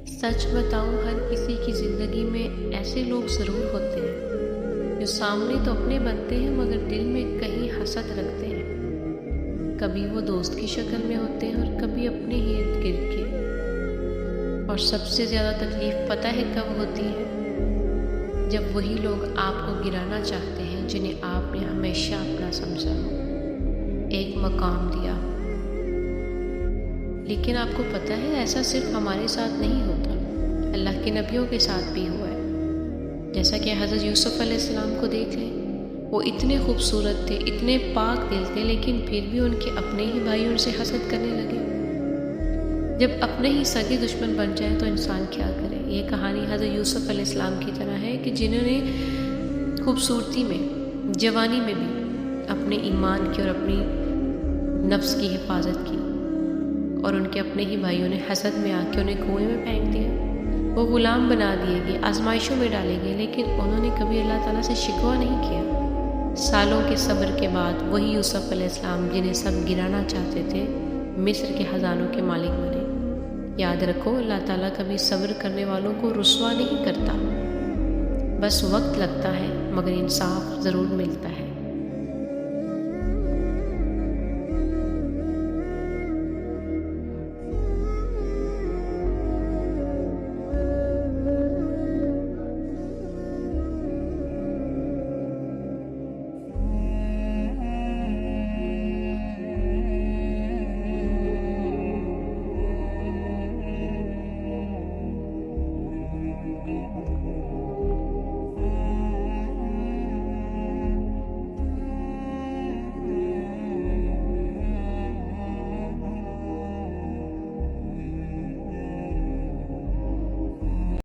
سچ بتاؤں، ہر کسی کی زندگی میں ایسے لوگ ضرور ہوتے ہیں جو سامنے تو اپنے بنتے ہیں مگر دل میں کہیں حسد رکھتے ہیں۔ کبھی وہ دوست کی شکل میں ہوتے ہیں اور کبھی اپنے ہی ارد گرد کے۔ اور سب سے زیادہ تکلیف پتہ ہے کب ہوتی ہے؟ جب وہی لوگ آپ کو گرانا چاہتے ہیں جنہیں آپ نے ہمیشہ اپنا سمجھا، ایک مقام دیا۔ لیکن آپ کو پتہ ہے ایسا صرف ہمارے ساتھ نہیں ہوتا، اللہ کے نبیوں کے ساتھ بھی ہوا ہے۔ جیسا کہ حضرت یوسف علیہ السلام کو دیکھ لیں، وہ اتنے خوبصورت تھے، اتنے پاک دل تھے، لیکن پھر بھی ان کے اپنے ہی بھائی ان سے حسد کرنے لگے۔ جب اپنے ہی سگے دشمن بن جائے تو انسان کیا کرے؟ یہ کہانی حضرت یوسف علیہ السلام کی طرح ہے کہ جنہوں نے خوبصورتی میں، جوانی میں بھی اپنے ایمان کی اور اپنی نفس کی حفاظت کی، اور ان کے اپنے ہی بھائیوں نے حسد میں آ کے انہیں کنویں میں پھینک دیا۔ وہ غلام بنا دیے گئے، آزمائشوں میں ڈالے گئے، لیکن انہوں نے کبھی اللہ تعالیٰ سے شکوہ نہیں کیا۔ سالوں کے صبر کے بعد وہی یوسف علیہ السلام جنہیں سب گرانا چاہتے تھے، مصر کے خزانوں کے مالک بنے۔ یاد رکھو، اللہ تعالیٰ کبھی صبر کرنے والوں کو رسوا نہیں کرتا، بس وقت لگتا ہے مگر انصاف ضرور ملتا ہے۔